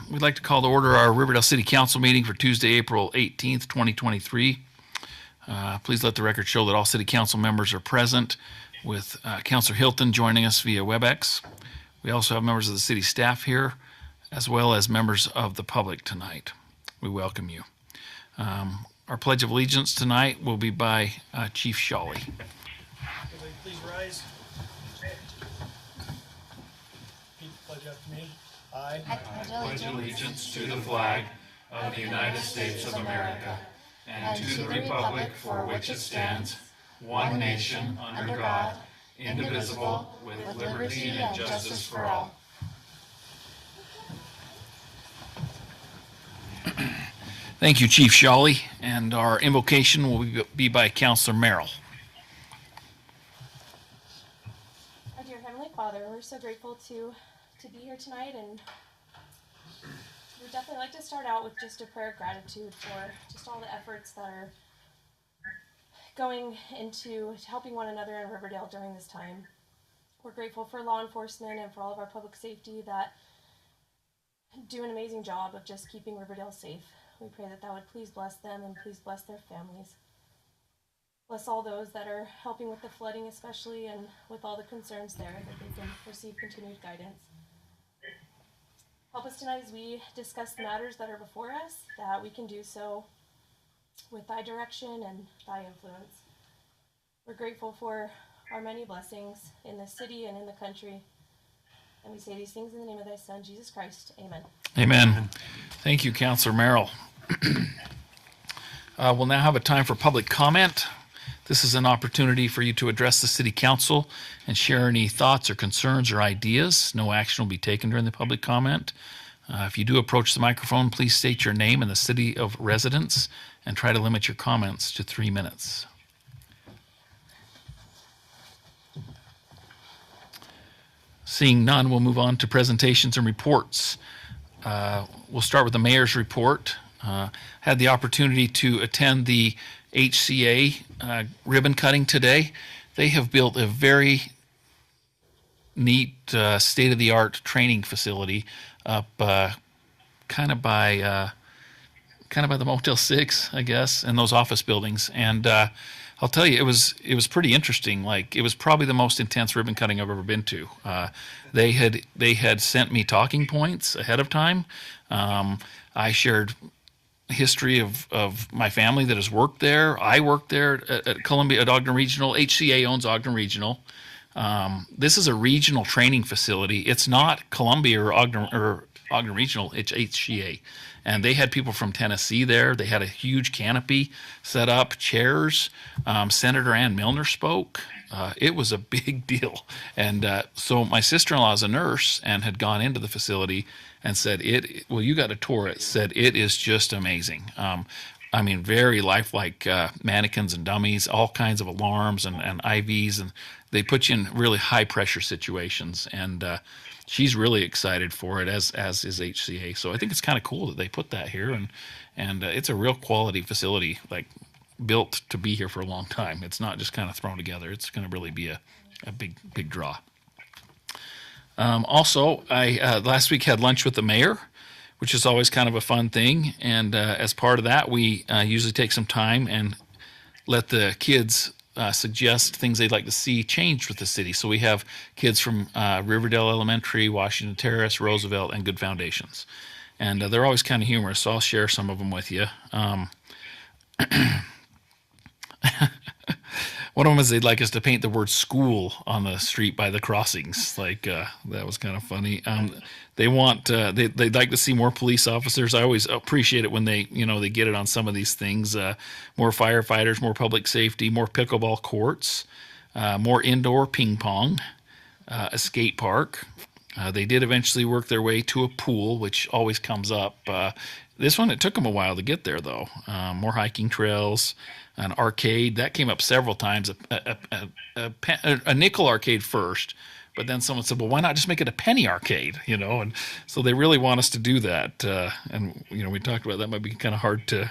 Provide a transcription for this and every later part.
We'd like to call to order our Riverdale City Council meeting for Tuesday, April 18th, 2023. Please let the record show that all City Council members are present, with Councilor Hilton joining us via WebEx. We also have members of the city staff here, as well as members of the public tonight. We welcome you. Our Pledge of Allegiance tonight will be by Chief Shawley. Everybody please rise. Repeat the pledge after me. I pledge allegiance to the flag of the United States of America and to the republic for which it stands, one nation, under God, indivisible, with liberty and justice for all. Thank you, Chief Shawley, and our invocation will be by Councilor Merrill. Our dear Heavenly Father, we're so grateful to be here tonight, and we'd definitely like to start out with just a prayer of gratitude for just all the efforts that are going into helping one another in Riverdale during this time. We're grateful for law enforcement and for all of our public safety that do an amazing job of just keeping Riverdale safe. We pray that would please bless them and please bless their families. Bless all those that are helping with the flooding especially, and with all the concerns there, that they can receive continued guidance. Help us tonight as we discuss the matters that are before us, that we can do so with thy direction and thy influence. We're grateful for our many blessings in the city and in the country. And we say these things in the name of thy Son, Jesus Christ. Amen. Amen. Thank you, Councilor Merrill. We'll now have a time for public comment. This is an opportunity for you to address the City Council and share any thoughts or concerns or ideas. No action will be taken during the public comment. If you do approach the microphone, please state your name and the city of residence and try to limit your comments to 3 minutes. Seeing none, we'll move on to presentations and reports. We'll start with the mayor's report. Had the opportunity to attend the HCA ribbon cutting today. They have built a very neat state-of-the-art training facility up kind of by the Motel 6, I guess, and those office buildings. And I'll tell you, it was pretty interesting. Like, it was probably the most intense ribbon cutting I've ever been to. They had sent me talking points ahead of time. I shared history of my family that has worked there. I worked there at Columbia, at Ogden Regional. HCA owns Ogden Regional. This is a regional training facility. It's not Columbia or Ogden Regional, it's HCA. And they had people from Tennessee there. They had a huge canopy set up, chairs. Senator Ann Milner spoke. It was a big deal. And so my sister-in-law is a nurse and had gone into the facility and said, you got to tour it, said it is just amazing. I mean, very lifelike mannequins and dummies, all kinds of alarms and IVs, and they put you in really high-pressure situations. And she's really excited for it, as is HCA. So I think it's kind of cool that they put that here, and it's a real quality facility, like built to be here for a long time. It's not just kind of thrown together. It's going to really be a big draw. Also, I last week had lunch with the mayor, which is always kind of a fun thing. And as part of that, we usually take some time and let the kids suggest things they'd like to see changed with the city. So we have kids from Riverdale Elementary, Washington Terrace, Roosevelt, and Good Foundations. And they're always kind of humorous, so I'll share some of them with you. One of them is they'd like us to paint the word school on the street by the crossings. Like, that was kind of funny. They'd like to see more police officers. I always appreciate it when they get it on some of these things. More firefighters, more public safety, more pickleball courts, more indoor ping pong, a skate park. They did eventually work their way to a pool, which always comes up. This one, it took them a while to get there, though. More hiking trails, an arcade. That came up several times. A nickel arcade first, but then someone said, well, why not just make it a penny arcade, And so they really want us to do that. And we talked about that might be kind of hard to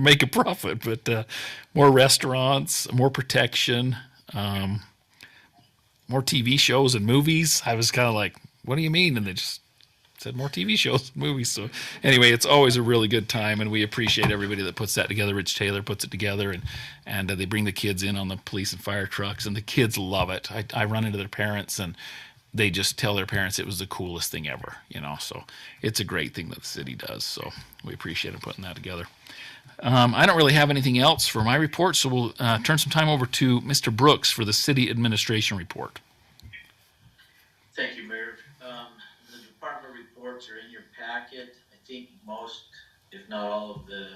make a profit, but more restaurants, more protection, more TV shows and movies. I was kind of like, what do you mean? And they just said more TV shows, movies. So anyway, it's always a really good time, and we appreciate everybody that puts that together. Rich Taylor puts it together, and they bring the kids in on the police and fire trucks, and the kids love it. I run into their parents, and they just tell their parents it was the coolest thing ever, So it's a great thing that the city does. So we appreciate them putting that together. I don't really have anything else for my report, so we'll turn some time over to Mr. Brooks for the city administration report. Thank you, Mayor. The department reports are in your packet. I think most, if not all of the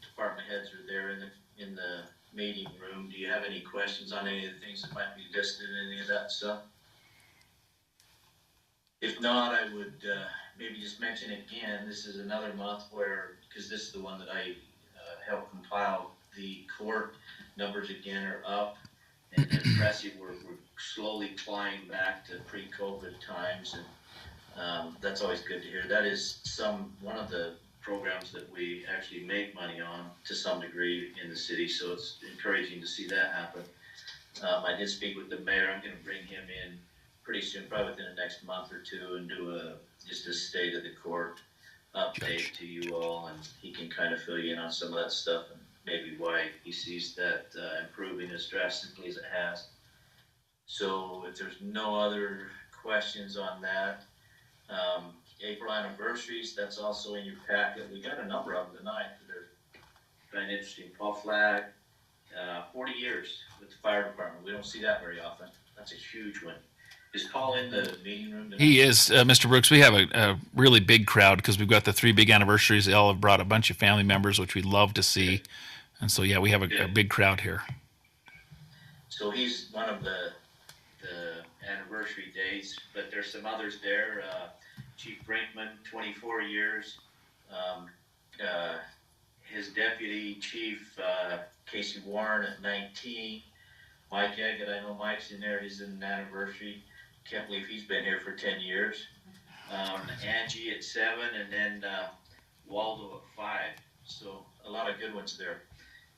department heads are there in the meeting room. Do you have any questions on any of the things that might be listed in any of that stuff? If not, I would maybe just mention again, this is another month where, because this is the one that I helped compile, the court numbers again are up and impressive. We're slowly climbing back to pre-COVID times, and that's always good to hear. That is one of the programs that we actually make money on to some degree in the city, so it's encouraging to see that happen. I did speak with the mayor. I'm going to bring him in pretty soon, probably within the next month or two, and do just a state of the court update to you all, and he can kind of fill you in on some of that stuff and maybe why he sees that improving as drastically as it has. So if there's no other questions on that, April anniversaries, that's also in your packet. We got a number of them tonight that are kind of interesting. Paul Flagg, 40 years with the fire department. We don't see that very often. That's a huge one. Is Paul in the meeting room tonight? He is, Mr. Brooks. We have a really big crowd because we've got the 3 big anniversaries. They all have brought a bunch of family members, which we'd love to see. And so, yeah, we have a big crowd here. So he's one of the anniversary dates, but there's some others there. Chief Brinkman, 24 years. His deputy chief, Casey Warren, at 19. Mike Eggett, I know Mike's in there. He's in an anniversary. Can't believe he's been here for 10 years. Angie at 7, and then Waldo at 5. So a lot of good ones there.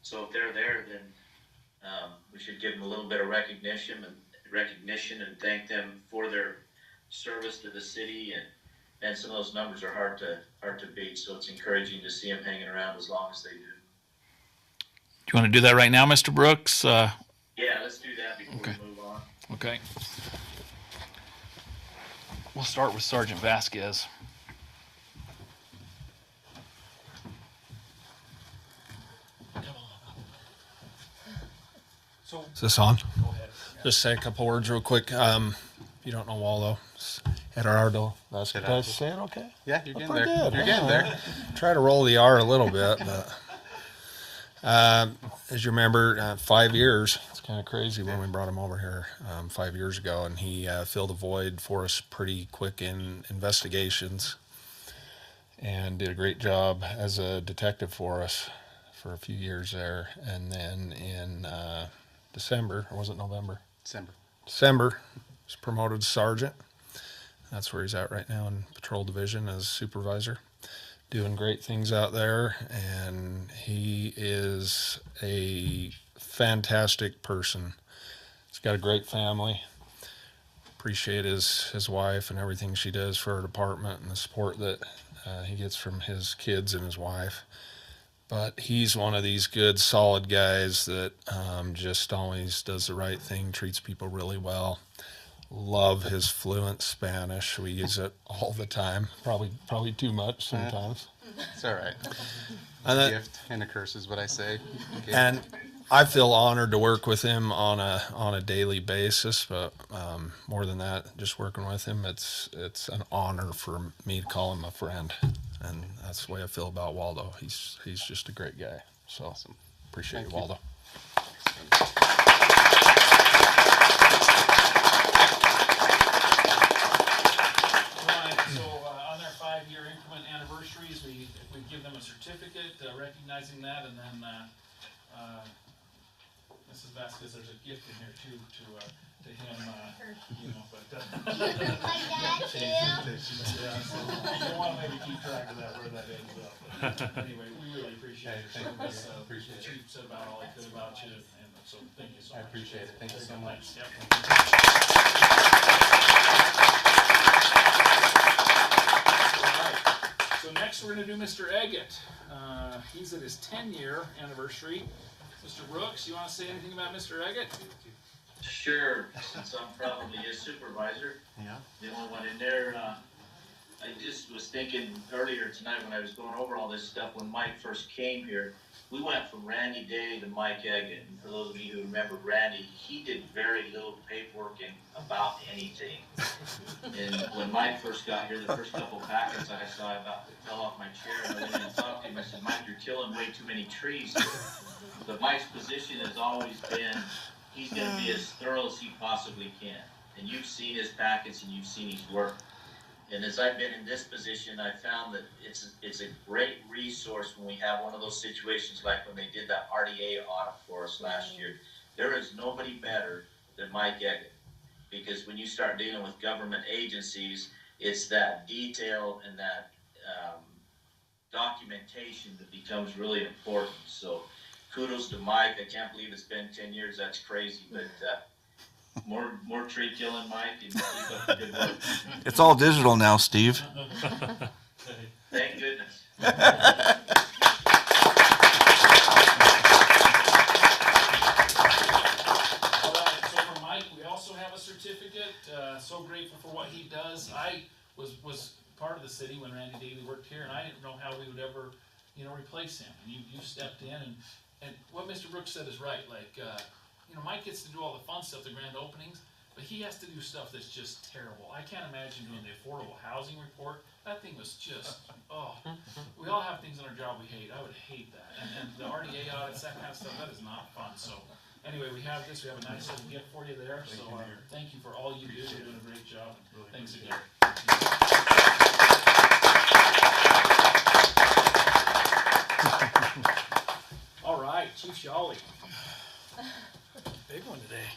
So if they're there, then we should give them a little bit of recognition and thank them for their service to the city. And some of those numbers are hard to beat. So it's encouraging to see them hanging around as long as they do. Do you want to do that right now, Mr. Brooks? Yeah, let's do that before we move on. Okay. We'll start with Sergeant Vasquez. Is this on? Just say a couple words real quick. You don't know Waldo. Gerardo Vasquez. Did I say it okay? Yeah, you're getting pretty there. good. You're getting there. Try to roll the R a little bit, but as you remember, 5 years. It's kind of crazy when we brought him over here 5 years ago, and he filled a void for us pretty quick in investigations and did a great job as a detective for us for a few years there. And then in December, or was it November? December, he's promoted to sergeant. That's where he's at right now in patrol division as supervisor, doing great things out there. And he is a fantastic person. He's got a great family. Appreciate his wife and everything she does for our department and the support that he gets from his kids and his wife. But he's one of these good, solid guys that just always does the right thing, treats people really well. Love his fluent Spanish. We use it all the time. Probably too much sometimes. It's all right. And A gift and a curse is what I say. Okay. And I feel honored to work with him on a daily basis. But more than that, just working with him, it's an honor for me to call him a friend. And that's the way I feel about Waldo. He's just a great guy. So Awesome. appreciate Thank you, you. Waldo. Right, so on their 5-year increment anniversaries, we give them a certificate recognizing that, and then Mrs. Vasquez, there's a gift in here too to him, but My dad too. yeah, so you want to maybe keep track of that where that ends up. But anyway, we really appreciate your Thank you. service. Appreciate the it. chief said about all he could about you, and so thank you so I much. appreciate it. Thank you so much. Yep. next we're going to do Mr. Eggett. He's at his 10-year anniversary. Mr. Brooks, you want to say anything about Mr. Eggett? Sure, since I'm probably a supervisor, Yeah. the only one in there, I just was thinking earlier tonight when I was going over all this stuff, when Mike first came here, we went from Randy Day to Mike Eggett. And for those of you who remember Randy, he did very little paperwork about anything. And when Mike first got here, the first couple packets I saw, I about fell off my chair and I went in and talked to him. I said, Mike, you're killing way too many trees. But Mike's position has always been, he's going to be as thorough as he possibly can. And you've seen his packets and you've seen his work. And as I've been in this position, I found that it's a great resource when we have one of those situations like when they did that RDA audit for us last year. There is nobody better than Mike Eggett. Because when you start dealing with government agencies, it's that detail and that documentation that becomes really important. So kudos to Mike. I can't believe it's been 10 years. That's crazy. But more tree killing, Mike, and keep up the good work. It's all digital now, Steve. Thank goodness. All right, so for Mike, we also have a certificate. So grateful for what he does. I was part of the city when Randy Daly worked here, and I didn't know how we would ever, replace him. And you stepped in, and what Mr. Brooks said is right. Like, Mike gets to do all the fun stuff, the grand openings, but he has to do stuff that's just terrible. I can't imagine doing the affordable housing report. That thing was just, we all have things in our job we hate. I would hate that. And the RDA audits, that kind of stuff, that is not fun. So anyway, we have this. We have a nice little gift for you there. So thank you for all you do. You're doing a great job. Thanks again. All right, Chief Shawley. Big one today.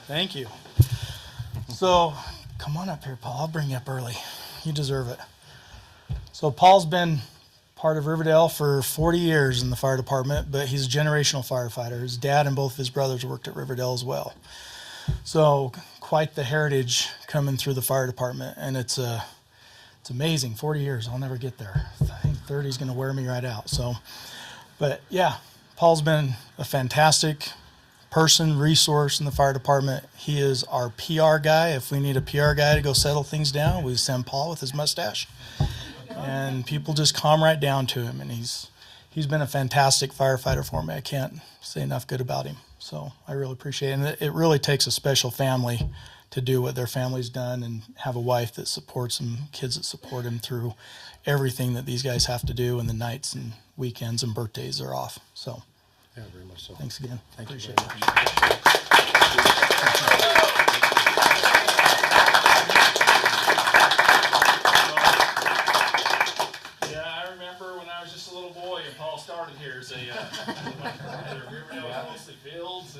Thank you. So, come on up here, Paul. I'll bring you up early. You deserve it. So, Paul's been part of Riverdale for 40 years in the fire department, but he's a generational firefighter. His dad and both of his brothers worked at Riverdale as well. So, quite the heritage coming through the fire department, and it's amazing. 40 years. I'll never get there. I think 30 is going to wear me right out. So, but yeah, Paul's been a fantastic person, resource in the fire department. He is our PR guy. If we need a PR guy to go settle things down, we send Paul with his mustache, and people just calm right down to him. And he's been a fantastic firefighter for me. I can't say enough good about him. So I really appreciate it. And it really takes a special family to do what their family's done and have a wife that supports him, kids that support him through everything that these guys have to do, and the nights and weekends and birthdays are off. So. Yeah, very much so. Thanks again. Thank you. Appreciate it. Yeah, I remember when I was just a little boy and Paul started here as a Riverdale was mostly fields,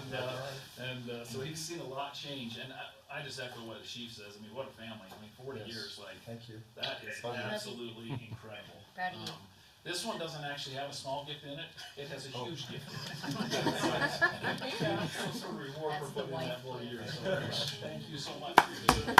and so he's seen a lot change. And I just echo what the chief says. I mean, what a family. I mean, 40 years, like, Thank you. that is absolutely incredible. Proud of you. This one doesn't actually have a small gift in it. It has a huge gift in it. Yeah, some sort of reward for putting in that 40 years. So thank you so much for your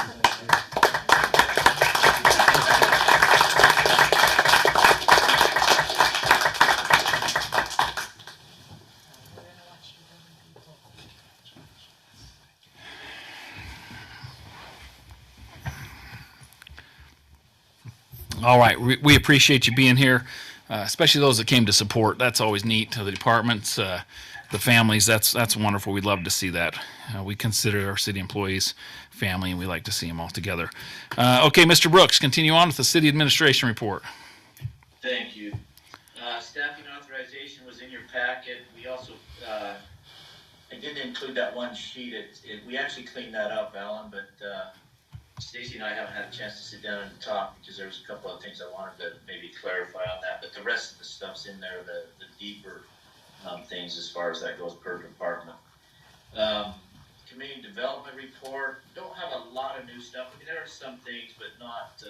All right, we appreciate you being here, especially those that came to support. That's always neat. To the departments, the families, that's wonderful. We'd love to see that. We consider our city employees family, and we like to see them all together. Okay, Mr. Brooks, continue on with the city administration report. Thank you. Staffing authorization was in your packet. We also, I didn't include that one sheet. We actually cleaned that up, Alan, but Stacy and I haven't had a chance to sit down and talk because there was a couple of things I wanted to maybe clarify on that. But the rest of the stuff's in there, the deeper things as far as that goes per department. Community development report, don't have a lot of new stuff. I mean, there are some things, but not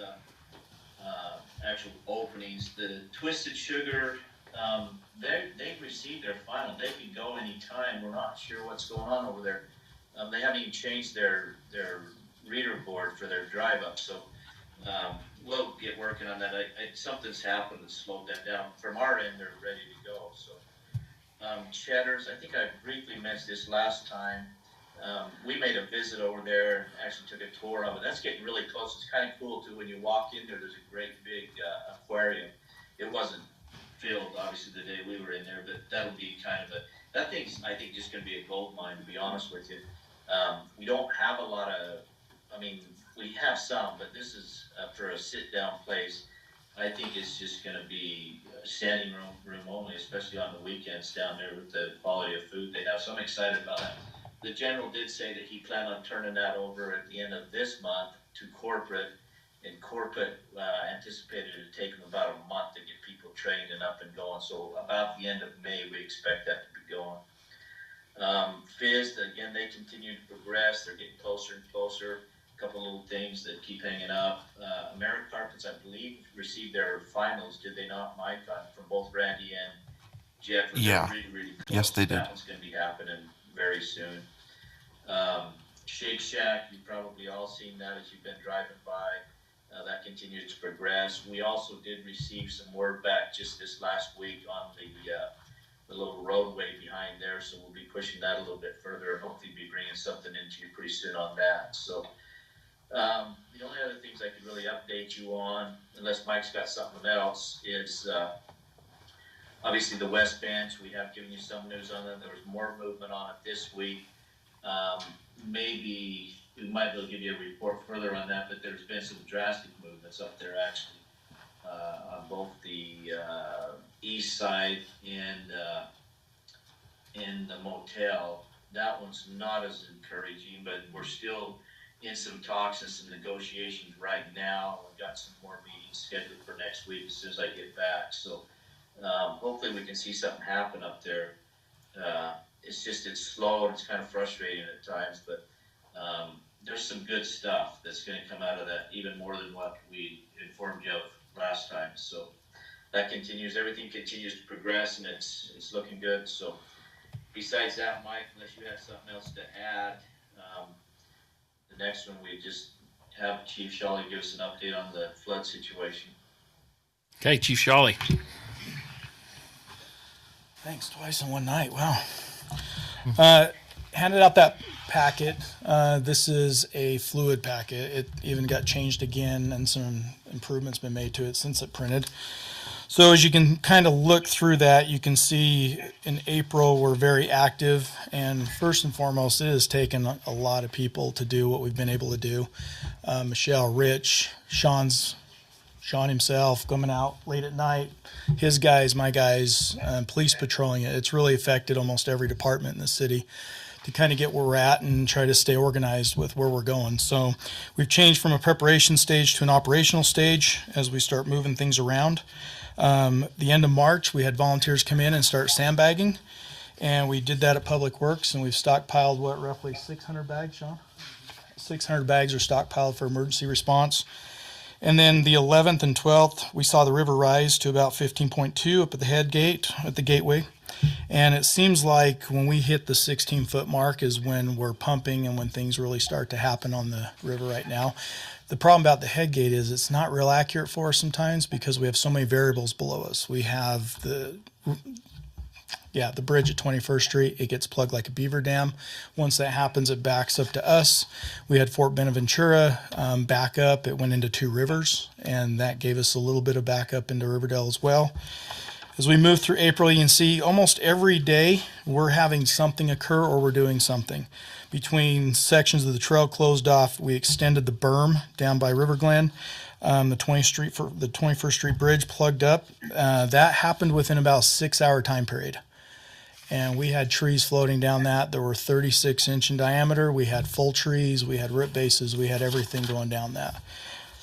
actual openings. The Twisted Sugar, they've received their final. They can go anytime. We're not sure what's going on over there. They haven't even changed their reader board for their drive up, so we'll get working on that. Something's happened that slowed that down. From our end, they're ready to go. So, Cheddar's, I think I briefly mentioned this last time. We made a visit over there, actually took a tour of it. That's getting really close. It's kind of cool too. When you walk in there, there's a great big aquarium. It wasn't filled, obviously, the day we were in there, but that'll be kind of that thing's, I think, just going to be a gold mine, to be honest with you. We don't have a lot of, we have some, but this is for a sit-down place. I think it's just going to be standing room only, especially on the weekends down there with the quality of food they have. So I'm excited about that. The general did say that he planned on turning that over at the end of this month to corporate, and corporate anticipated it to take them about a month to get people trained and up and going. So about the end of May, we expect that to be going. Fizz, again, they continue to progress. They're getting closer and closer. A couple little things that keep hanging up. American Carpets, I believe, received their finals, did they not, Mike, from both Randy and Jeff? Yeah. Really, really close. Yes, they did. That one's going to be happening very soon. Shake Shack, you've probably all seen that as you've been driving by. That continues to progress. We also did receive some word back just this last week on the little roadway behind there, so we'll be pushing that a little bit further and hopefully be bringing something into you pretty soon on that. So the only other things I could really update you on, unless Mike's got something else, is obviously the West Bench. We have given you some news on that. There was more movement on it this week. Maybe we might be able to give you a report further on that, but there's been some drastic movements up there actually on both the east side and the motel. That one's not as encouraging, but we're still in some talks and some negotiations right now. We've got some more meetings scheduled for next week as soon as I get back. So hopefully we can see something happen up there. It's slow and it's kind of frustrating at times, but there's some good stuff that's going to come out of that, even more than what we informed you of last time. So that continues. Everything continues to progress, and it's looking good. So besides that, Mike, unless you have something else to add, the next one we just have Chief Shawley give us an update on the flood situation. Okay, Chief Shawley. Thanks, twice in one night. Wow. Handed out that packet. This is a fluid packet. It even got changed again, and some improvements been made to it since it printed. So as you can kind of look through that, you can see in April we're very active, and first and foremost, it has taken a lot of people to do what we've been able to do. Michelle, Rich, Sean himself coming out late at night, his guys, my guys, police patrolling it. It's really affected almost every department in the city to kind of get where we're at and try to stay organized with where we're going. So we've changed from a preparation stage to an operational stage as we start moving things around. The end of March, we had volunteers come in and start sandbagging, and we did that at Public Works, and we've stockpiled, roughly 600 bags, Sean? 600 bags are stockpiled for emergency response. And then the 11th and 12th, we saw the river rise to about 15.2 up at the head gate, at the gateway. And it seems like when we hit the 16-foot mark is when we're pumping and when things really start to happen on the river right now. The problem about the head gate is it's not real accurate for us sometimes because we have so many variables below us. We have the bridge at 21st Street. It gets plugged like a beaver dam. Once that happens, it backs up to us. We had Fort Benaventura back up. It went into Two Rivers, and that gave us a little bit of backup into Riverdale as well. As we move through April, you can see almost every day we're having something occur or we're doing something. Between sections of the trail closed off, we extended the berm down by River Glen. The 21st Street Bridge plugged up. That happened within about a 6-hour time period. And we had trees floating down that. There were 36-inch in diameter. We had full trees. We had rip bases. We had everything going down that.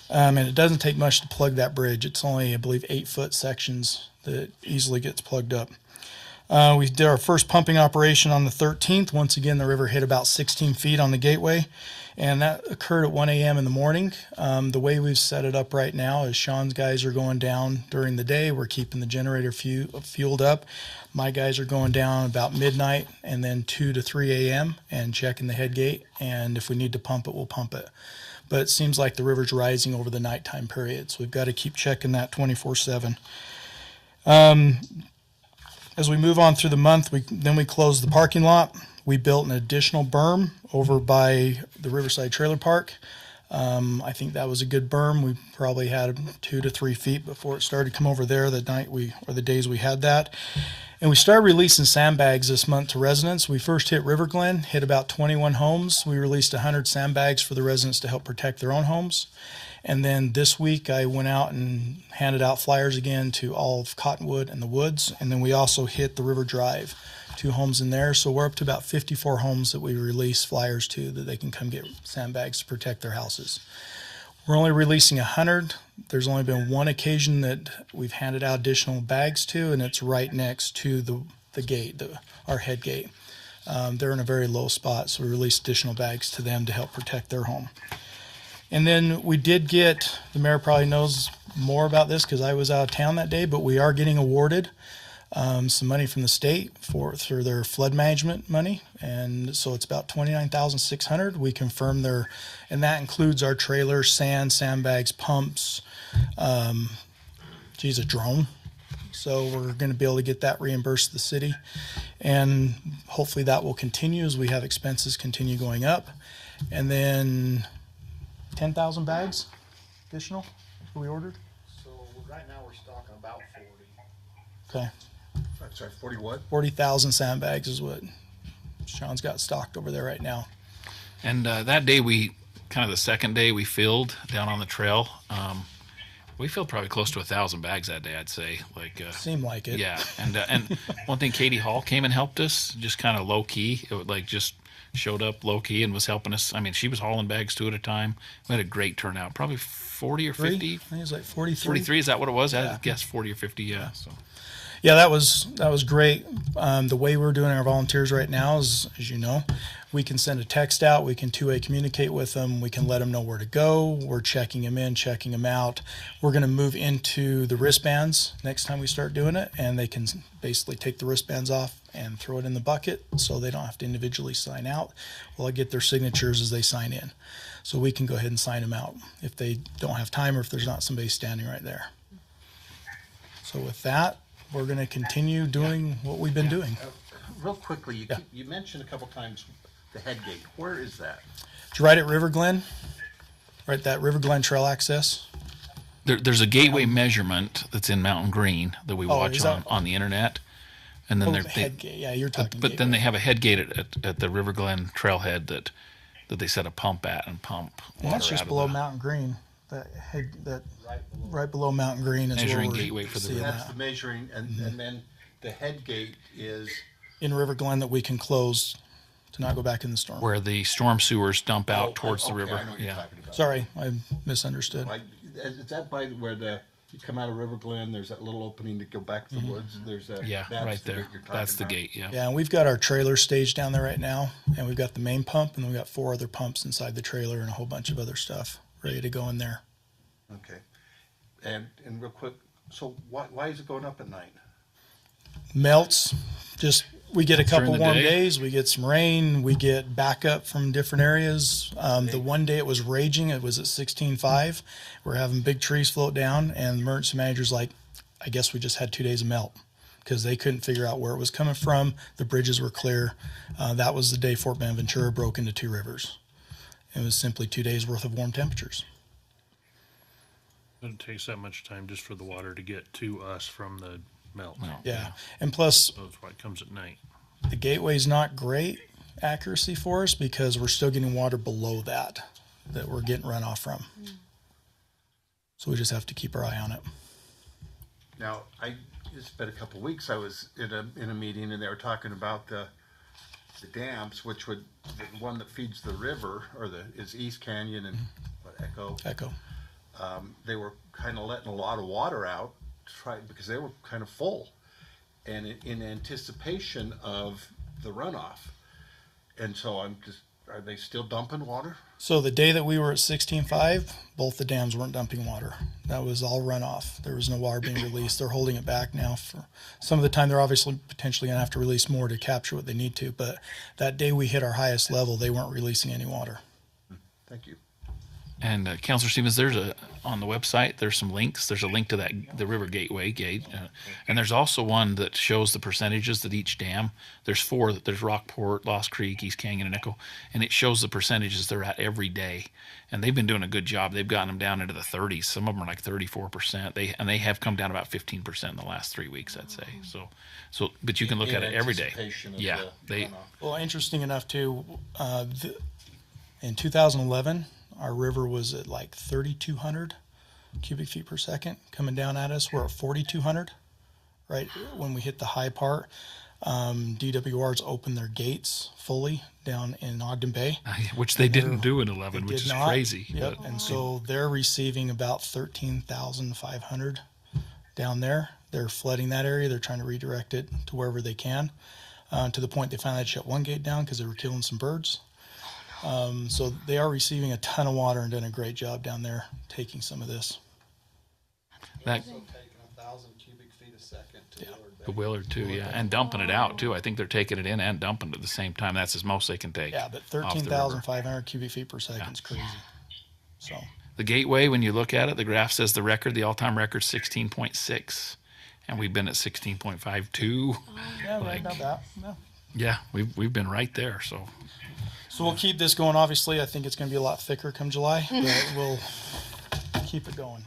And it doesn't take much to plug that bridge. It's only, I believe, 8-foot sections that easily gets plugged up. We did our first pumping operation on the 13th. Once again, the river hit about 16 feet on the gateway, and that occurred at 1 a.m. in the morning. The way we've set it up right now is Sean's guys are going down during the day. We're keeping the generator fueled up. My guys are going down about midnight and then 2 to 3 a.m. and checking the head gate, and if we need to pump it, we'll pump it. but it seems like the river's rising over the nighttime period. So we've got to keep checking that 24/7. As we move on through the month, we closed the parking lot. We built an additional berm over by the Riverside Trailer Park. I think that was a good berm. We probably had 2 to 3 feet before it started to come over there the days we had that. And we started releasing sandbags this month to residents. We first hit River Glen, hit about 21 homes. We released 100 sandbags for the residents to help protect their own homes. And then this week I went out and handed out flyers again to all of Cottonwood and the Woods. And then we also hit the River Drive, 2 homes in there. So we're up to about 54 homes that we release flyers to that they can come get sandbags to protect their houses. We're only releasing 100. There's only been one occasion that we've handed out additional bags to, and it's right next to the gate, our head gate. They're in a very low spot, so we released additional bags to them to help protect their home. And then we did get, the mayor probably knows more about this because I was out of town that day, but we are getting awarded some money from the state through their flood management money, and so it's about $29,600. We confirmed and that includes our trailer, sandbags, pumps, a drone. So we're going to be able to get that reimbursed to the city, and hopefully that will continue as we have expenses continue going up. And then 10,000 bags additional we ordered. So right now we're stocking about 40. Okay. I'm sorry, 40 what? 40,000 sandbags is what Sean's got stocked over there right now. And that day, the second day we filled down on the trail. We filled probably close to 1,000 bags that day, I'd say. Seemed like it. Yeah, and one thing, Katie Hall came and helped us, just kind of low key. It would just showed up low key and was helping us. I mean, she was hauling bags 2 at a time. We had a great turnout, probably 40 or 50. I think it was like 43. 43, is that what it was? Yeah. I guess 40 or 50, yeah. So. Yeah, that was great. The way we're doing our volunteers right now is, as you know, we can send a text out. We can two-way communicate with them. We can let them know where to go. We're checking them in, checking them out. We're going to move into the wristbands next time we start doing it, and they can basically take the wristbands off and throw it in the bucket so they don't have to individually sign out. Well, I get their signatures as they sign in. So we can go ahead and sign them out if they don't have time or if there's not somebody standing right there. So with that, we're going to continue doing what we've been doing. Real quickly, you mentioned a couple times the head gate. Where is that? It's right at River Glen, right at that River Glen Trail access. There's a gateway measurement that's in Mountain Green that we watch is that- on the internet. And then The head gate. Yeah, you're talking but then gateway. they have a head gate at the River Glen trailhead that they set a pump at and pump water And that's just out below of the Mountain Green. Right below Mountain Green is Measuring where we're gateway for the seeing river. That's that. the measuring, and then the head gate is, In River Glen that we can close to not go back in the storm. where the storm sewers dump out Oh, towards the okay, river. I know what you're Yeah. talking about. Sorry, I misunderstood. Is that by where you come out of River Glen? There's that little opening to go back to the woods. There's a Yeah, that's right the there. bit you're talking That's the about. gate, yeah. Yeah, and we've got our trailer staged down there right now, and we've got the main pump, and then we've got 4 other pumps inside the trailer and a whole bunch of other stuff ready to go in there. Okay, and real quick, so why is it going up at night? Melts, just we get a couple During the warm day? days, we get some rain, we get backup from different areas. The one day it was raging, it was at 16.5. We're having big trees float down, and the emergency manager's like, I guess we just had 2 days of melt because they couldn't figure out where it was coming from. The bridges were clear. That was the day Fort Bonaventura broke into 2 rivers. It was simply 2 days worth of warm temperatures. It takes that much time just for the water to get to us from the melt. No. Yeah, and plus So that's why it comes at night. the gateway's not great accuracy for us because we're still getting water below that we're getting runoff from. So we just have to keep our eye on it. Now, it's been a couple of weeks. I was in a meeting and they were talking about the dams, which the one that feeds the river is East Canyon and Echo. Echo. They were kind of letting a lot of water out because they were kind of full, and in anticipation of the runoff. And so are they still dumping water? So the day that we were at 16.5, both the dams weren't dumping water. That was all runoff. There was no water being released. They're holding it back now for some of the time. They're obviously potentially going to have to release more to capture what they need to. But that day we hit our highest level, they weren't releasing any water. Thank you. And Councilor Stevens, on the website, there's some links. There's a link to the River Gateway gate. And there's also one that shows the percentages that each dam, there's four, there's Rockport, Lost Creek, East Canyon, and Echo, and it shows the percentages they're at every day. And they've been doing a good job. They've gotten them down into the 30s. Some of them are like 34%. They have come down about 15% in the last 3 weeks, I'd say. But you can look at it every day. Yeah, Well, interesting enough too, in 2011, our river was at like 3,200 cubic feet per second coming down at us. We're at 4,200 right when we hit the high part. DWR's opened their gates fully down in Ogden Bay. which they didn't do in 11, which is crazy. Yep. And so they're receiving about 13,500 down there. They're flooding that area. They're trying to redirect it to wherever they can, to the point they finally had to shut one gate down because they were killing some birds. So they are receiving a ton of water and doing a great job down there taking some of this. That, Taking 1,000 cubic feet a second to Willard Bay. the Willard too, yeah, and dumping it out too. I think they're taking it in and dumping it at the same time. That's as most they can take. Yeah, but off the river. 13,500 cubic feet per second is crazy. So The Gateway, when you look at it, the graph says the all-time record, 16.6, and we've been at 16.52. yeah, right Like- about that. Yeah. Yeah, we've been right there. So So we'll keep this going. Obviously, I think it's going to be a lot thicker come July, but we'll keep it going.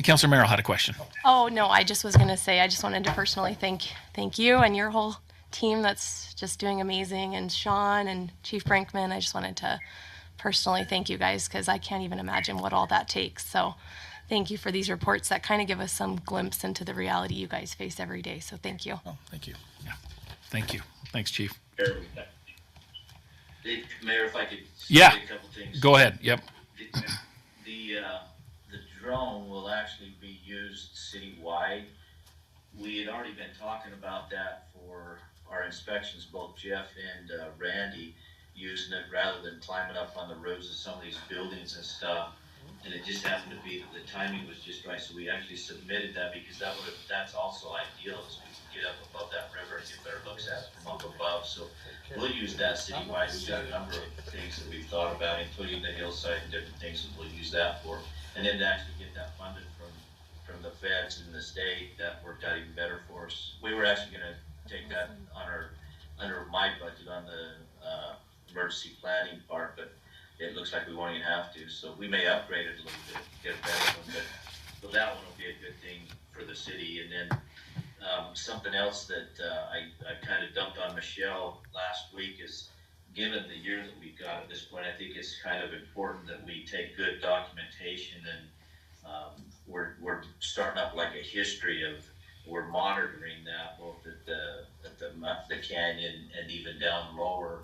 Councilor Merrill had a question. Oh, no, I just was going to say, I just wanted to personally thank you and your whole team that's just doing amazing, and Sean and Chief Brinkman. I just wanted to personally thank you guys, because I can't even imagine what all that takes. So thank you for these reports that kind of give us some glimpse into the reality you guys face every day. So thank you. Oh, thank you. Thank you. Thanks, Chief. Mayor, if I could Yeah. say a couple things. Go ahead. Yep. The drone will actually be used citywide. We had already been talking about that for our inspections, both Jeff and Randy using it rather than climbing up on the roofs of some of these buildings and stuff. And it just happened to be that the timing was just right, so we actually submitted that because that's also ideal, is we can get up above that river and get better looks at it from up above. So we'll use that citywide. We've got a number of things that we've thought about, including the hillside and different things that we'll use that for. And then to actually get that funded from the feds and the state, that worked out even better for us. We were actually gonna take that under my budget on the emergency planning part, but it looks like we won't even have to, so we may upgrade it a little bit, get a better one, but that one will be a good thing for the city. And then something else that I kind of dumped on Michelle last week is, given the year that we've got at this point, I think it's kind of important that we take good documentation, and we're starting up like a history of, we're monitoring that both at the canyon and even down lower,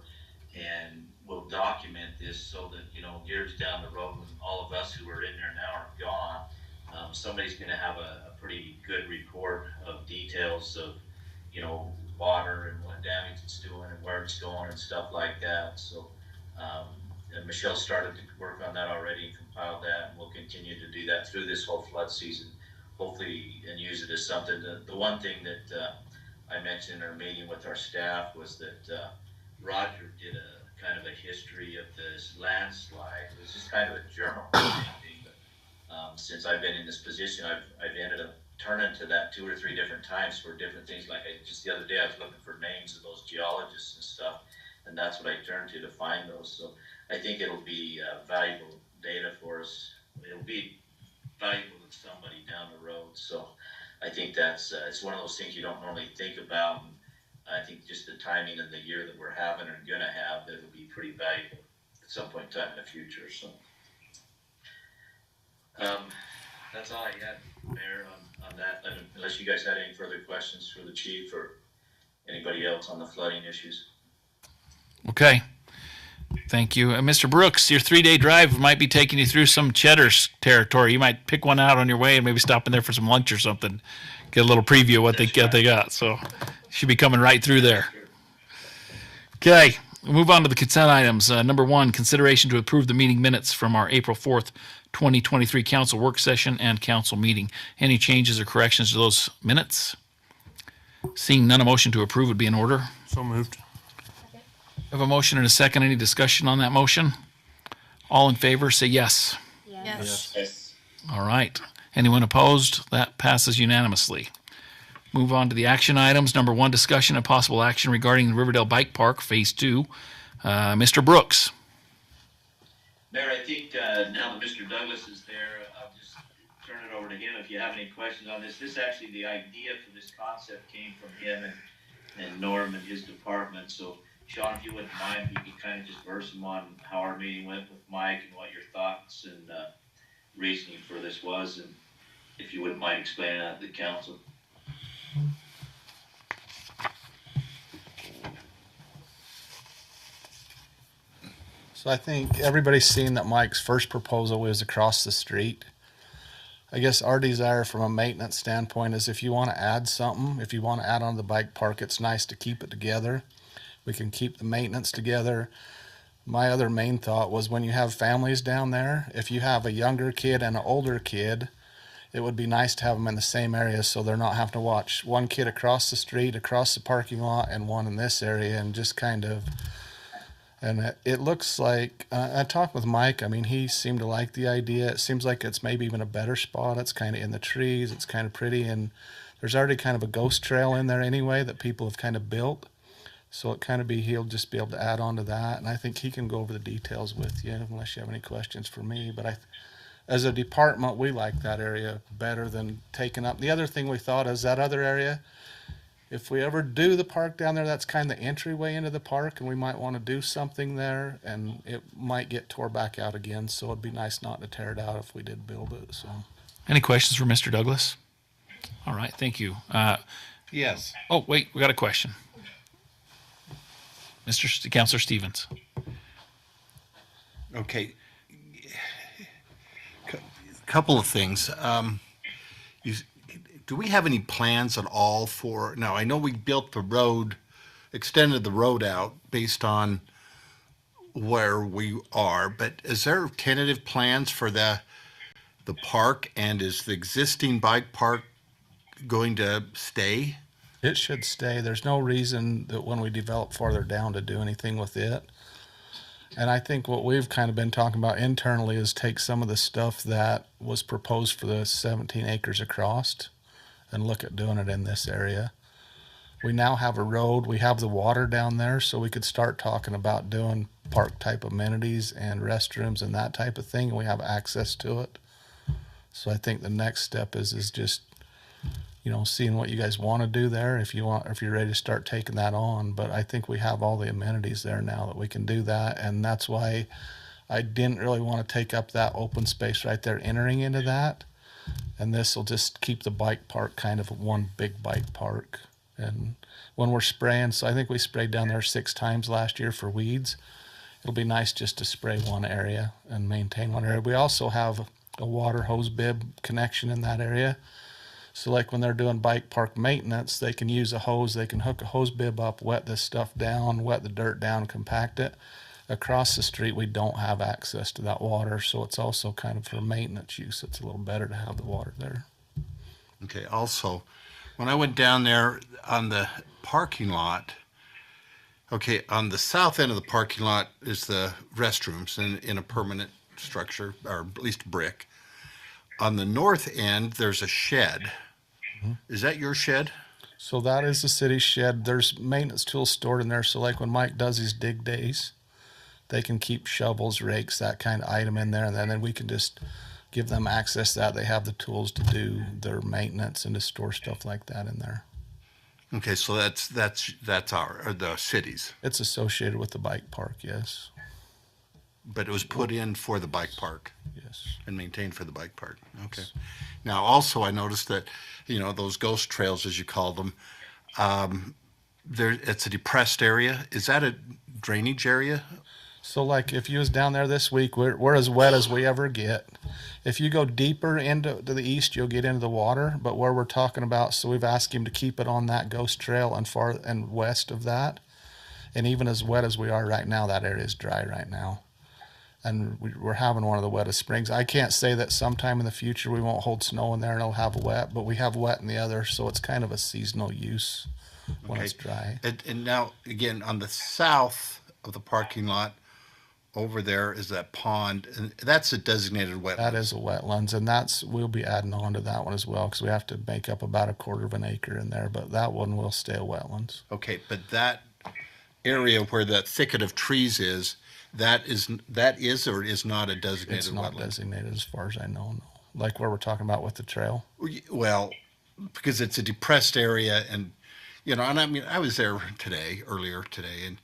and we'll document this so that, years down the road, when all of us who are in there now are gone, somebody's going to have a pretty good report of details of, water and what damage it's doing and where it's going and stuff like that. So, and Michelle started to work on that already and compiled that, and we'll continue to do that through this whole flood season, hopefully, and use it as something. The one thing that I mentioned in our meeting with our staff was that Roger did a kind of a history of this landslide. It was just kind of a journal thing, but since I've been in this position, I've ended up turning to that 2 or 3 different times for different things. Like just the other day, I was looking for names of those geologists and stuff, and that's what I turned to find those. So I think it'll be valuable data for us. It'll be valuable to somebody down the road. So I think that's it's one of those things you don't normally think about. And I think just the timing and the year that we're having or going to have, that will be pretty valuable at some point in time in the future. So that's all I had, Mayor, on that. Unless you guys had any further questions for the chief or anybody else on the flooding issues. Okay. Thank you. Mr. Brooks, your 3-day drive might be taking you through some Cheddar's territory. You might pick one out on your way and maybe stop in there for some lunch or something. Get a little preview of what they got. So should be coming right through there. Okay. We'll move on to the consent items. Number 1, consideration to approve the meeting minutes from our April 4th, 2023 council work session and council meeting. Any changes or corrections to those minutes? Seeing none, a motion to approve would be in order. So moved. I have a motion and a second. Any discussion on that motion? All in favor, say yes. Yes. Yes. All right. Anyone opposed? That passes unanimously. Move on to the action items. Number 1, discussion and possible action regarding the Riverdale Bike Park Phase 2. Mr. Brooks. Mayor, I think now that Mr. Douglas is there, I'll just turn it over to him if you have any questions on this. This actually, the idea for this concept came from him and Norm and his department. So, Sean, if you wouldn't mind, we could kind of just verse him on how our meeting went with Mike and what your thoughts and reasoning for this was, and if you wouldn't mind explaining that to the council. So I think everybody's seen that Mike's first proposal was across the street. I guess our desire from a maintenance standpoint is if you want to add something, if you want to add on to the bike park, it's nice to keep it together. We can keep the maintenance together. My other main thought was when you have families down there, if you have a younger kid and an older kid, it would be nice to have them in the same area so they're not having to watch one kid across the street, across the parking lot, and one in this area, and just kind of. And it looks like, I talked with Mike, I mean, he seemed to like the idea. It seems like it's maybe even a better spot. It's kind of in the trees, it's kind of pretty, and there's already kind of a ghost trail in there anyway that people have kind of built. So it kind of he'll just be able to add on to that, and I think he can go over the details with you unless you have any questions for me. But as a department, we like that area better than taking up. The other thing we thought is that other area, if we ever do the park down there, that's kind of the entryway into the park, and we might want to do something there, and it might get tore back out again, so it'd be nice not to tear it out if we did build it. So, Any questions for Mr. Douglas? All right, thank you. Yes. Oh, wait, we got a question. Councilor Stevens. Okay. Couple of things. Do we have any plans at all for, now I know we built the road, extended the road out based on where we are, but is there tentative plans for the park, and is the existing bike park going to stay? it should stay. There's no reason that when we develop farther down to do anything with it. And I think what we've kind of been talking about internally is take some of the stuff that was proposed for the 17 acres across and look at doing it in this area. We now have a road, we have the water down there, so we could start talking about doing park type amenities and restrooms and that type of thing, and we have access to it. So I think the next step is just, you know, seeing what you guys want to do there, if you're ready to start taking that on. But I think we have all the amenities there now that we can do that, and that's why I didn't really want to take up that open space right there entering into that. And this will just keep the bike park kind of one big bike park. And when we're spraying, so I think we sprayed down there 6 times last year for weeds. It'll be nice just to spray one area and maintain one area. We also have a water hose bib connection in that area. So like when they're doing bike park maintenance, they can use a hose, they can hook a hose bib up, wet this stuff down, wet the dirt down, compact it. Across the street, we don't have access to that water, so it's also kind of for maintenance use. It's a little better to have the water there. Okay, also, when I went down there on the parking lot, okay, on the south end of the parking lot is the restrooms in a permanent structure, or at least brick. On the north end, there's a shed. Mm-hmm. Is that your shed? So that is the city's shed. There's maintenance tools stored in there, so like when Mike does his dig days, they can keep shovels, rakes, that kind of item in there, and then we can just give them access to that. They have the tools to do their maintenance and to store stuff like that in there. Okay, so that's the city's. It's associated with the bike park, yes. But it was put in for the bike park. Yes. And maintained for the bike park. Okay. Now, also, I noticed that, you know, those ghost trails, as you call them, it's a depressed area. Is that a drainage area? So like if you was down there this week, we're as wet as we ever get. If you go deeper into the east, you'll get into the water. But where we're talking about, so we've asked him to keep it on that ghost trail and far and west of that. And even as wet as we are right now, that area is dry right now. And we're having one of the wettest springs. I can't say that sometime in the future we won't hold snow in there and it'll have wet, but we have wet in the other, so it's kind of a seasonal use when it's dry. And now, again, on the south of the parking lot, over there is that pond, and that's a designated wetland. That is a wetlands, and we'll be adding on to that one as well because we have to make up about a quarter of an acre in there, but that one will stay a wetlands. Okay, but that area where that thicket of trees is, that is or is not a designated It's not wetland? designated as far as I know, no. Like where we're talking about with the trail. Well, because it's a depressed area, and and I mean, I was there earlier today,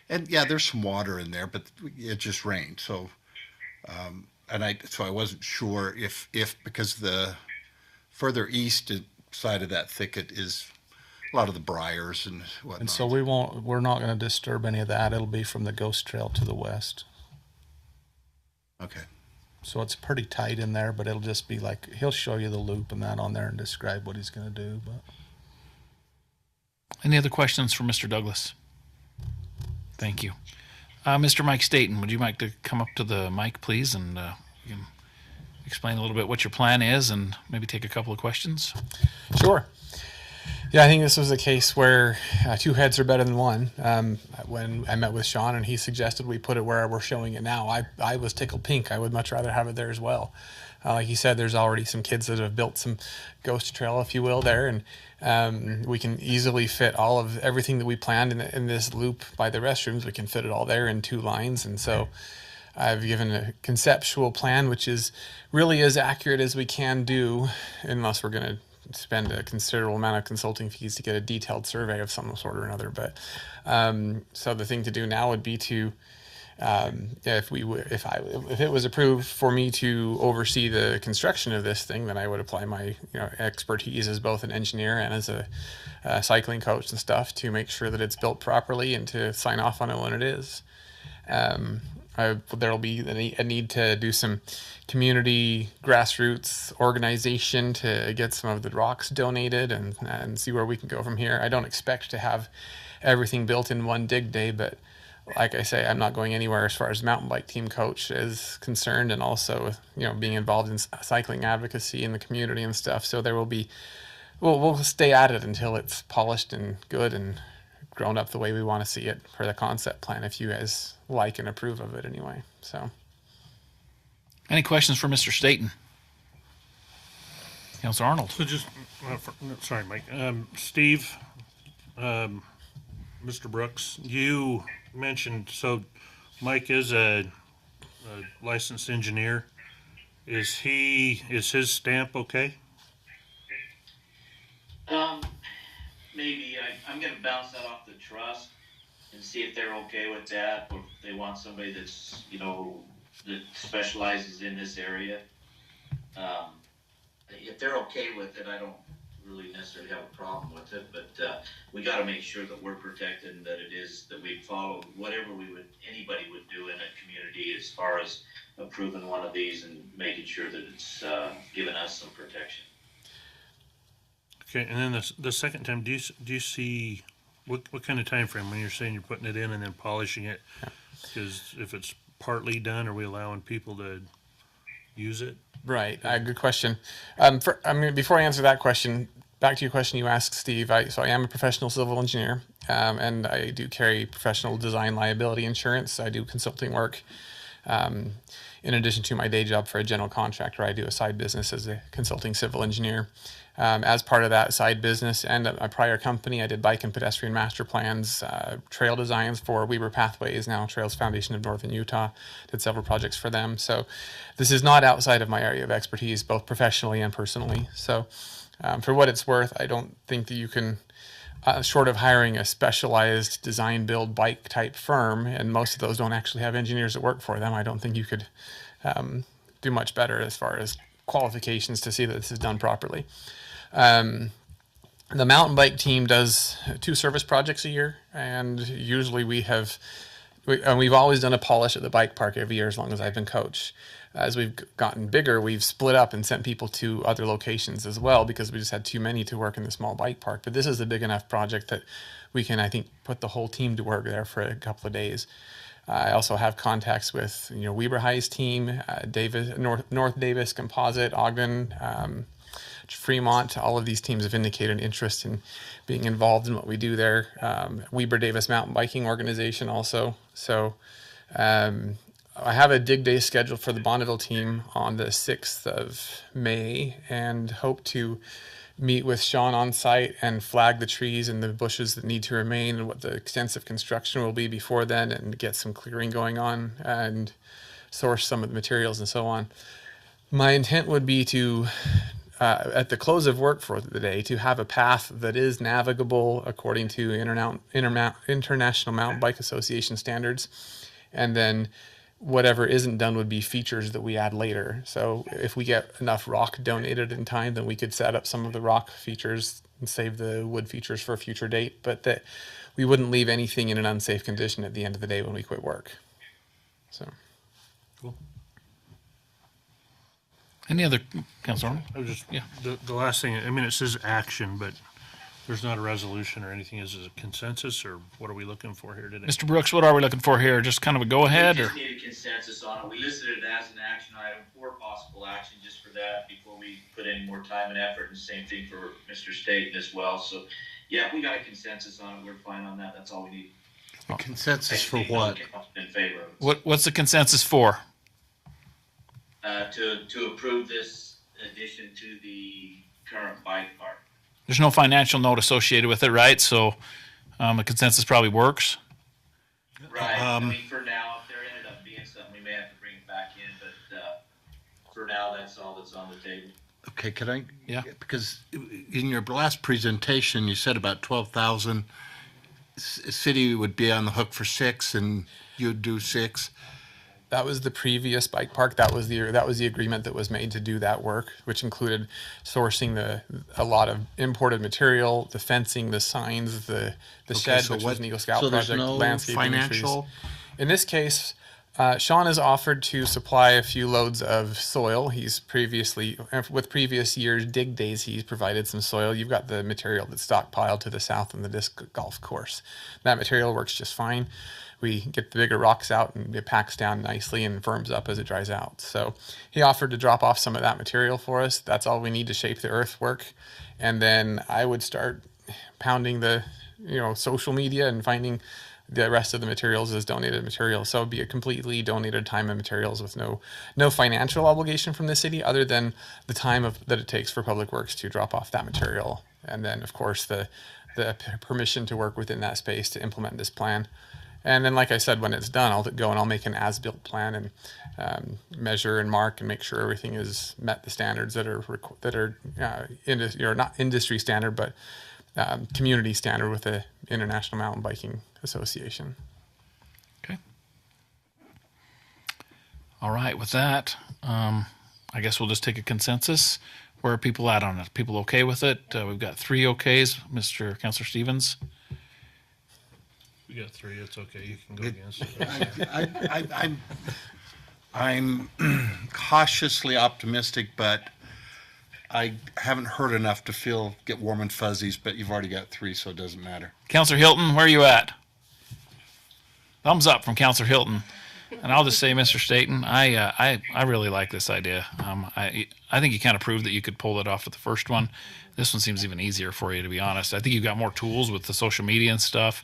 and yeah, there's some water in there, but it just rained, so I wasn't sure if because the further east side of that thicket is a lot of the briars and whatnot. And so we're not going to disturb any of that. It'll be from the ghost trail to the west. Okay. So it's pretty tight in there, but it'll just be like, he'll show you the loop and that on there and describe what he's going to do. But Any other questions for Mr. Douglas? Thank you. Mr. Mike Staten, would you like to come up to the mic, please, and you can explain a little bit what your plan is and maybe take a couple of questions? Sure. Yeah, I think this was a case where two heads are better than one. When I met with Sean and he suggested we put it where we're showing it now, I was tickled pink. I would much rather have it there as well. Like he said, there's already some kids that have built some ghost trail, if you will, there, and we can easily fit all of everything that we planned in this loop by the restrooms. We can fit it all there in 2 lines, and so I've given a conceptual plan, which is really as accurate as we can do, unless we're going to spend a considerable amount of consulting fees to get a detailed survey of some sort or another. But so the thing to do now would be to if it was approved for me to oversee the construction of this thing, then I would apply my expertise as both an engineer and as a cycling coach and stuff to make sure that it's built properly and to sign off on it when it is. There'll be a need to do some community grassroots organization to get some of the rocks donated and see where we can go from here. I don't expect to have everything built in one dig day, but like I say, I'm not going anywhere as far as mountain bike team coach is concerned, and also being involved in cycling advocacy in the community and stuff. So there will be, we'll stay at it until it's polished and good and grown up the way we want to see it for the concept plan, if you guys like and approve of it anyway. So Any questions for Mr. Staten? Councilor Arnold. So just, sorry, Mike. Steve, Mr. Brooks, you mentioned, so Mike is a licensed engineer. Is his stamp okay? Maybe. I'm gonna bounce that off the trust and see if they're okay with that, or if they want somebody that's, that specializes in this area. If they're okay with it, I don't really necessarily have a problem with it, but we got to make sure that we're protected and that that we follow whatever anybody would do in a community as far as approving one of these and making sure that it's giving us some protection. Okay, and then the second time, do you see what kind of time frame when you're saying you're putting it in and then polishing it? Because if it's partly done, are we allowing people to use it? Right, good question. Before I answer that question, back to your question you asked, Steve. I am a professional civil engineer, and I do carry professional design liability insurance. I do consulting work. In addition to my day job for a general contractor, I do a side business as a consulting civil engineer. As part of that side business and a prior company, I did bike and pedestrian master plans, trail designs for Weber Pathways, now Trails Foundation of Northern Utah. Did several projects for them. So this is not outside of my area of expertise, both professionally and personally. So for what it's worth, I don't think that you can, short of hiring a specialized design build bike type firm, and most of those don't actually have engineers that work for them, I don't think you could do much better as far as qualifications to see that this is done properly. The mountain bike team does 2 service projects a year, and usually we've always done a polish at the bike park every year as long as I've been coach. As we've gotten bigger, we've split up and sent people to other locations as well because we just had too many to work in the small bike park. But this is a big enough project that we can, I think, put the whole team to work there for a couple of days. I also have contacts with Weber High's team, North Davis Composite, Ogden, Fremont. All of these teams have indicated interest in being involved in what we do there. Weber Davis Mountain Biking Organization also. So I have a dig day scheduled for the Bonneville team on the 6th of May, and hope to meet with Sean on site and flag the trees and the bushes that need to remain and what the extensive construction will be before then, and get some clearing going on and source some of the materials and so on. My intent would be to, at the close of work for the day, to have a path that is navigable according to International Mountain Bike Association standards, and then whatever isn't done would be features that we add later. So if we get enough rock donated in time, then we could set up some of the rock features and save the wood features for a future date, but that we wouldn't leave anything in an unsafe condition at the end of the day when we quit work. So. Cool. Any other, Councilor? I was just, Yeah. the last thing, I mean, it says action, but there's not a resolution or anything. Is it a consensus, or what are we looking for here today? Mr. Brooks, what are we looking for here? Just kind of a go-ahead, We or? just need a consensus on it. We listed it as an action item for possible action, just for that, before we put any more time and effort, and same thing for Mr. Staten as well. So, yeah, if we got a consensus on it, we're fine on that. That's all we need. Consensus for I think what? I'm in favor of it. What's the consensus for? To approve this addition to the current bike park. There's no financial note associated with it, right? So a consensus probably works. Right, I mean, for now, if there ended up being something, we may have to bring it back in, but, for now, that's all that's on the table. Okay, can I? Yeah. Because in your last presentation, you said about 12,000. City would be on the hook for 6, and you'd do 6. That was the previous bike park. That was the agreement that was made to do that work, which included sourcing a lot of imported material, the fencing, the signs, the shed, which was an Eagle Scout so project, there's no landscaping, financial. trees. In this case, Sean has offered to supply a few loads of soil. He's with previous years' dig days, he's provided some soil. You've got the material that's stockpiled to the south in the disc golf course. That material works just fine. We get the bigger rocks out and it packs down nicely and firms up as it dries out. So he offered to drop off some of that material for us. That's all we need to shape the earthwork. And then I would start pounding the, social media and finding the rest of the materials as donated materials. So it'd be a completely donated time and materials with no financial obligation from the city other than the time that it takes for Public Works to drop off that material. And then of course the permission to work within that space to implement this plan. And then, like I said, when it's done, I'll go and I'll make an as-built plan and measure and mark and make sure everything has met the standards that are not industry standard, but community standard with the International Mountain Biking Association. Okay. All right. With that, I guess we'll just take a consensus. Where are people at on it? People okay with it? We've got 3 okays. Mr. Councilor Stevens? We got 3. It's okay. You can go against it. I'm cautiously optimistic, but I haven't heard enough to get warm and fuzzies. But you've already got 3, so it doesn't matter. Councilor Hilton, where are you at? Thumbs up from Councilor Hilton. And I'll just say, Mr. Staten, I really like this idea. I think you kind of proved that you could pull it off with the first one. This one seems even easier for you, to be honest. I think you've got more tools with the social media and stuff.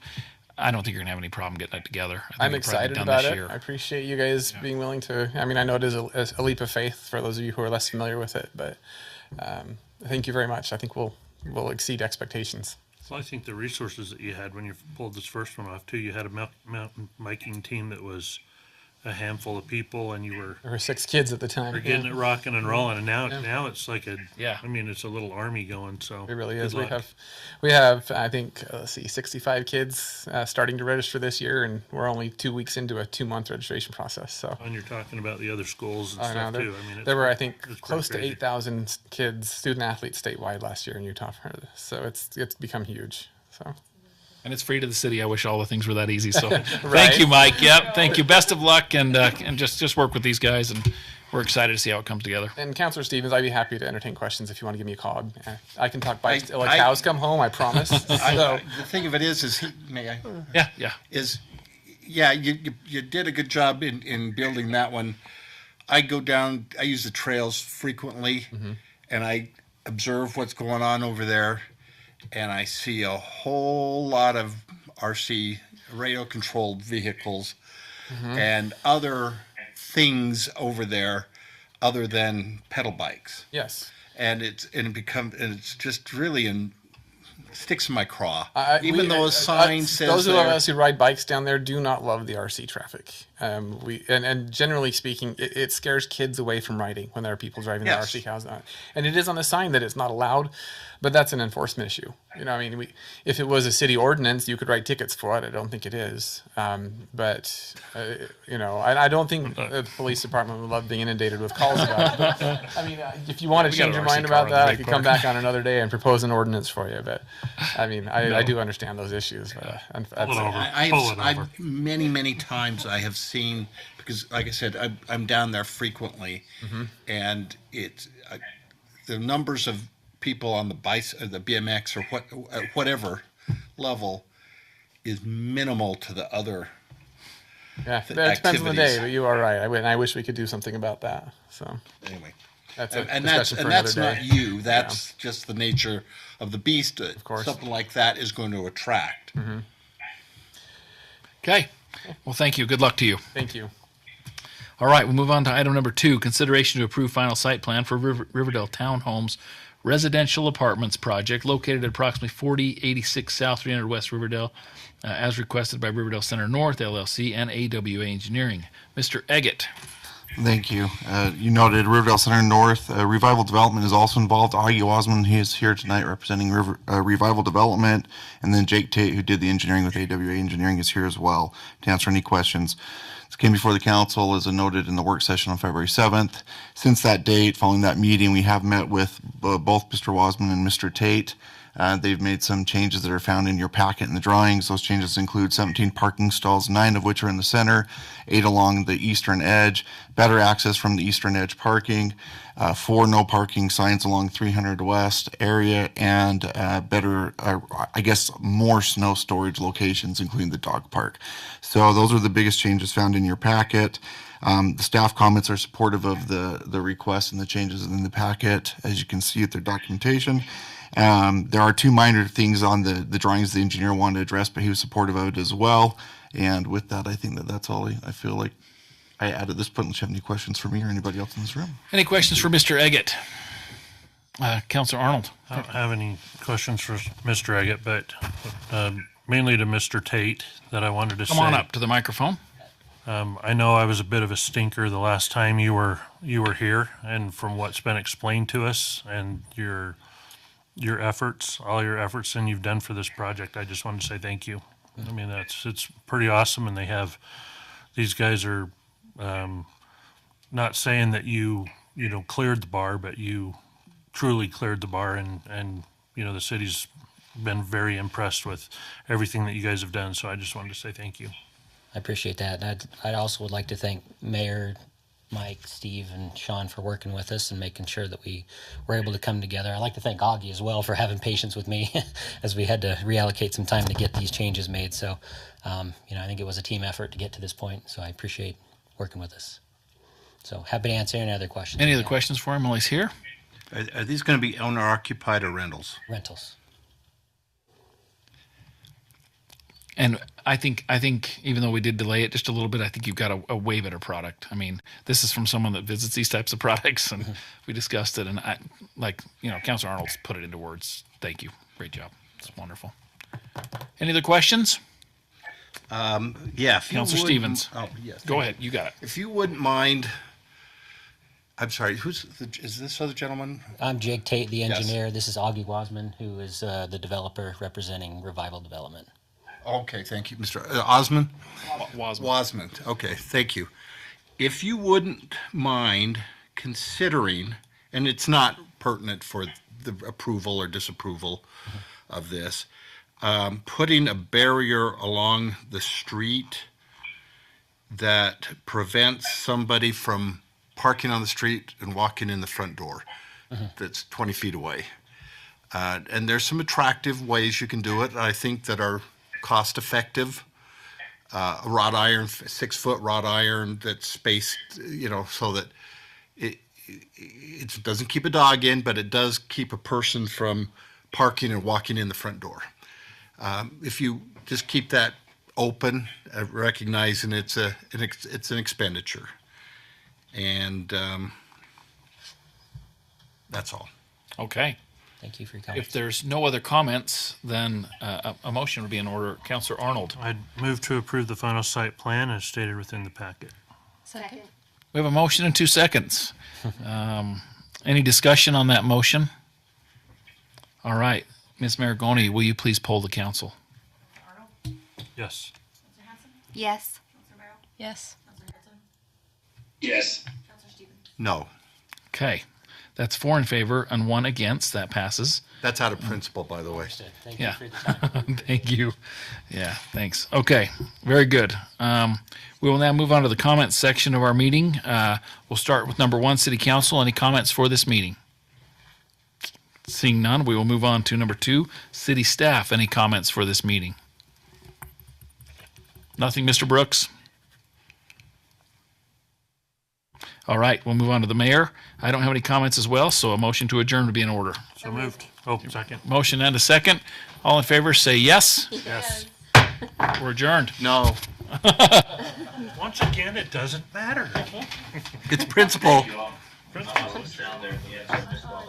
I don't think you're going to have any problem getting that together. I'm excited about it. I appreciate you guys being willing to. I mean, I know it is a leap of faith for those of you who are less familiar with it, but thank you very much. I think we'll exceed expectations. Well, I think the resources that you had when you pulled this first one off, too, you had a mountain biking team that was a handful of people, and there were 6 kids at the time. We're getting it rocking and rolling, and now it's like Yeah. I mean, it's a little army going. So it really is. good luck. We have I think 65 kids starting to register this year, and we're only 2 weeks into a 2-month registration process. So. And you're talking about the other schools and I stuff know, too. I mean, there were I think it's close to pretty crazy. 8,000 kids, student athletes statewide last year in Utah for this. So it's become huge. So. And it's free to the city. I wish all the things were that easy. So Right. Thank you, Mike. Yep. Thank you. Best of luck, and just work with these guys, and we're excited to see how it comes together. And Councilor Stevens, I'd be happy to entertain questions if you want to give me a call. I can talk bikes till the cows come home, I promise. So. The thing of it is may I? Yeah. You did a good job in building that one. I go down. I use the trails frequently, and I observe what's going on over there, and I see a whole lot of RC radio-controlled vehicles and other things over there other than pedal bikes. Yes. And it's just really sticks in my craw. Even though a sign says those of there, us who ride bikes down there do not love the RC traffic. And generally speaking, it scares kids away from riding when there are people driving Yes. the RC cars. And it is on the sign that it's not allowed, but that's an enforcement issue. If it was a city ordinance, you could write tickets for it. I don't think it is. I don't think the police department would love being inundated with calls about it. But, if you want to change your mind about that, I could come back on another day and propose an ordinance for you. But I do understand those issues. But I've many times I have seen, because like I said, I'm down there frequently, and it's the numbers of people on the the BMX or whatever level is minimal to the other. Yeah, that depends on the day, but you are right. I wish we could do something about that. So anyway, that's not you. That's just the nature of the beast. Of course, something like that is going to attract. Okay. Well, thank you. Good luck to you. Thank you. All right, we'll move on to item number 2, consideration to approve final site plan for Riverdale Townhomes residential apartments project located at approximately 4086 South 300 West Riverdale, as requested by Riverdale Center North LLC and AWA Engineering. Mr. Eggett. Thank you. You noted Riverdale Center North. Revival Development is also involved. Augie Osmond, he is here tonight representing Revival Development. And then Jake Tate, who did the engineering with AWA Engineering, is here as well to answer any questions. This came before the council, as noted in the work session on February 7th. Since that date, following that meeting, we have met with both Mr. Wasman and Mr. Tate. They've made some changes that are found in your packet in the drawings. Those changes include 17 parking stalls, 9 of which are in the center, 8 along the eastern edge, better access from the eastern edge parking, 4 no parking signs along 300 West area, and more snow storage locations, including the dog park. So those are the biggest changes found in your packet. The staff comments are supportive of the request and the changes in the packet, as you can see at their documentation. There are 2 minor things on the drawings the engineer wanted to address, but he was supportive of it as well. And with that, I think that's all I feel like I add at this point. Unless you have any questions for me or anybody else in this room. Any questions for Mr. Eggett? Councilor Arnold. I don't have any questions for Mr. Eggett, but mainly to Mr. Tate that I wanted to say. Come on up to the microphone. I know I was a bit of a stinker the last time you were here, and from what's been explained to us and your efforts, all your efforts and you've done for this project, I just wanted to say thank you. I mean, it's pretty awesome, and these guys are not saying that you cleared the bar, but you truly cleared the bar, and the city's been very impressed with everything that you guys have done. So I just wanted to say thank you. I appreciate that. I also would like to thank Mayor, Mike, Steve, and Sean for working with us and making sure that we were able to come together. I'd like to thank Augie as well for having patience with me as we had to reallocate some time to get these changes made. So, I think it was a team effort to get to this point. So I appreciate working with us. So happy to answer any other questions. Any other questions for him while he's here? Are these going to be owner-occupied or rentals? Rentals. And I think even though we did delay it just a little bit, I think you've got a way better product. I mean, this is from someone that visits these types of products, and we discussed it. And Councilor Arnold's put it into words. Thank you. Great job. It's wonderful. Any other questions? Yeah. Councilor Stevens. Oh, yes. Go ahead. You got it. If you wouldn't mind, I'm sorry. Is this other gentleman? I'm Jake Tate, the engineer. Yes. This is Augie Wasman, who is the developer representing Revival Development. Okay, thank you, Mr. Osmond. Wasman. Okay, thank you. If you wouldn't mind considering, and it's not pertinent for the approval or disapproval of this, putting a barrier along the street that prevents somebody from parking on the street and walking in the front door that's 20 feet away. And there's some attractive ways you can do it, I think, that are cost effective. A wrought iron, 6-foot wrought iron that's spaced, so that it doesn't keep a dog in, but it does keep a person from parking and walking in the front door. If you just keep that open, recognizing it's an expenditure, And that's all. Okay. Thank you for your If comments. there's no other comments, then a motion would be in order. Counselor Arnold. I'd move to approve the final site plan as stated within the packet. Second. We have a motion in 2 seconds. Any discussion on that motion? All right. Ms. Maragoni, will you please poll the council? Yes. Yes. Yes. Yes. No, Okay. That's 4 in favor and 1 against. That passes. that's out of principle, by the way. Thank Yeah. you for the time. Thank you. Yeah, thanks. Okay, very good. We will now move on to the comments section of our meeting. We'll start with number 1, City Council. Any comments for this meeting? Seeing none, we will move on to number 2, City Staff. Any comments for this meeting? Nothing, Mr. Brooks? All right, we'll move on to the mayor. I don't have any comments as well, so a motion to adjourn would be in order. So moved. Oh, second. Motion and a second. All in favor, say yes. Yes. We're adjourned. No, Once again, it doesn't matter. it's principle. You all. I'll sit down there at the end, so just one